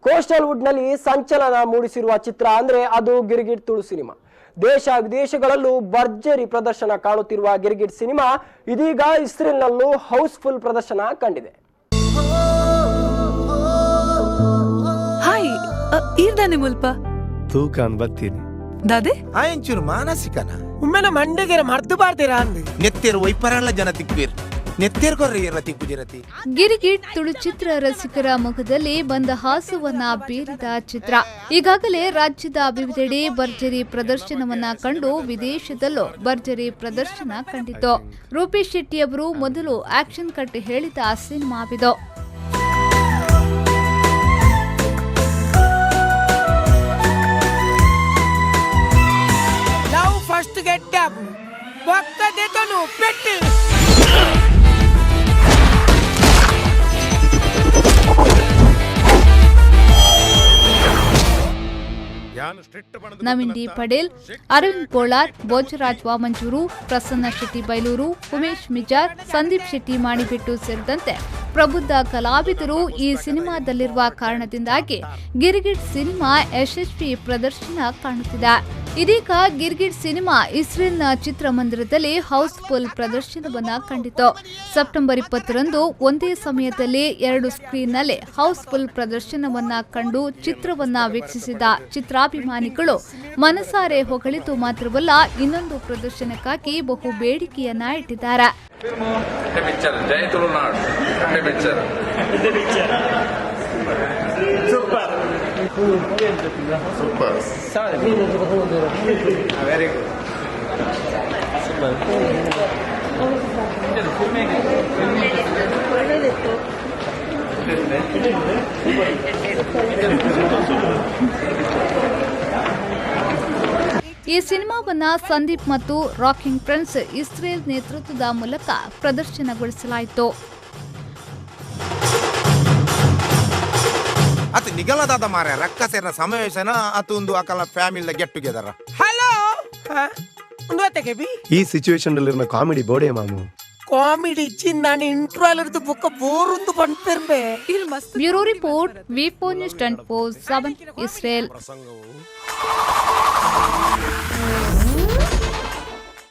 Coastal wood ನಲ್ಲಿ ಸಂಚಲನ ಮೂಡಿಸಿರುವ ಚಿತ್ರ ಅಂದ್ರೆ ಅದು ಗಿರ್ಗಿಟ್ ತುಳು ಸಿನಿಮಾ. ದೇಶ ವಿದೇಶಗಳಲ್ಲೂ ಭರ್ಜರಿ ಪ್ರದರ್ಶನ ಕಾಣುತ್ತಿರುವ ಗಿರ್ಗಿಟ್ ಸಿನಿಮಾ ಇದೀಗ ಇಸ್ರೇಲ್ನಲ್ಲೂ ಹೌಸ್ಫುಲ್ ಪ್ರದರ್ಶನ ಕಂಡಿದೆ. ಹಾಯ್ ಈರ್ದಾನೆ ಮುಲ್ಪ ತೂಕಾನ್ ಬತ್ತೀನಿ ದಾದೆ ಆಯಂಚೂರು ಮಾನಸಿಕನ ಉಮ್ಮೆನ ಮಂಡೆಗೆರ ಮರ್ದು ಬಾರ್ದಿರಾ ಅಂದು ನೆತ್ತೇರು ವೈಪರಲ್ಲ ಜನ ತಿಕ್ಬೇರು ನೆತ್ತೇರ್ಗೊರ್ರ ತಿಕ್ಕುಜಿರತಿ. ಗಿರ್ಗಿಟ್ ತುಳು ಚಿತ್ರ ರಸಿಕರ ಮುಖದಲ್ಲಿ ಬಂದ ಹಾಸವನ್ನ ಬೀರಿದ ಚಿತ್ರ. ಈಗಾಗಲೇ ರಾಜ್ಯದ ವಿವಿಧೆಡೆ ಭರ್ಜರಿ ಪ್ರದರ್ಶನವನ್ನ ಕಂಡು ವಿದೇಶದಲ್ಲೂ ಭರ್ಜರಿ ಪ್ರದರ್ಶನ ಕಂಡಿತು. ರೂಪೇಶ್ ಶೆಟ್ಟಿ ಅವರು ಮೊದಲು ಆಕ್ಷನ್ ಕಟ್ ಹೇಳಿದ ಸಿನಿಮಾವಿದು. ಲವ್ ಫಸ್ಟ್ ಗೆಟ್ ಅಪ್ ಒಕ್ಕದೆತನು ಪೆಟ್ಟು ನವೀನ್ ಡಿ ಪಡೇಲ್, ಅರವಿಂದ್ ಪೋಳಾರ್, ಭೋಜರಾಜ್ ವಾಮಂಜೂರು, ಪ್ರಸನ್ನ ಶೆಟ್ಟಿ ಬೈಲೂರು, ಉಮೇಶ್ ಮಿಜಾರ್, ಸಂದೀಪ್ ಶೆಟ್ಟಿ ಮಾಣಿಬೆಟ್ಟು ಸೇರಿದಂತೆ ಪ್ರಬುದ್ಧ ಕಲಾವಿದರು ಈ ಸಿನಿಮಾದಲ್ಲಿರುವ ಕಾರಣದಿಂದಾಗಿ ಗಿರ್ಗಿಟ್ ಸಿನಿಮಾ ಯಶಸ್ವಿ ಪ್ರದರ್ಶನ ಕಾಣುತ್ತಿದೆ. ಇದೀಗ ಗಿರ್ಗಿಟ್ ಸಿನಿಮಾ ಇಸ್ರೇಲ್ನ ಚಿತ್ರಮಂದಿರದಲ್ಲಿ ಹೌಸ್ಫುಲ್ ಪ್ರದರ್ಶನವನ್ನ ಕಂಡಿತು. ಸೆಪ್ಟೆಂಬರ್ 20ರಂದು ಒಂದೇ ಸಮಯದಲ್ಲಿ 2 ಸ್ಕ್ರೀನ್ನಲ್ಲಿ ಹೌಸ್ಫುಲ್ ಪ್ರದರ್ಶನವನ್ನ ಕಂಡು ಚಿತ್ರವನ್ನ ವೀಕ್ಷಿಸಿದ ಚಿತ್ರಾಭಿಮಾನಿಗಳು ಮನಸಾರೆ ಹೊಗಳಿತು ಮಾತ್ರವಲ್ಲ, ಇನ್ನೊಂದು ಪ್ರದರ್ಶನಕ್ಕಾಗಿ ಬಹು ಬೇಡಿಕೆಯನ್ನ ಇಟ್ಟಿದ್ದಾರೆ. ಈ ಸಿನಿಮಾವನ್ನ ಸಂದೀಪ್ ಮತ್ತು ರಾಕಿಂಗ್ ಫ್ರೆಂಡ್ಸ್ ಇಸ್ರೇಲ್ ನೇತೃತ್ವದ ಮೂಲಕ ಪ್ರದರ್ಶನಗೊಳಿಸಲಾಯಿತು. ಅದು ನಿಗಲದಾದ ಮಾರ ರಕ್ಕಸೇನ ಸಮಾವೇಶನ ಅದೊಂದು ಅಕಲ ಫ್ಯಾಮಿಲಿ ಗೆಟ್ ಟುಗೆದರ್. ಹಲೋ ಒಂದೊತ್ತಗೆ ಬಿ ಈ ಸಿಚುವೇಶನ್ ಅಲ್ಲಿನ ಕಾಮಿಡಿ ಬೋಡೆ ಮಾಮು ಕಾಮಿಡಿ ಇಚ್ಚಿನ ನಾನು ಇಂಟ್ರೋಲ್ ಇರ್ದು ಬುಕ್ಕ ಬೋರುಂದು ಬಂದ್ತಿರ್ಬೆ. ಬ್ಯೂರೋ ರಿಪೋರ್ಟ್ ವಿ4 ನ್ಯೂಸ್ 24/7 ಇಸ್ರೇಲ್.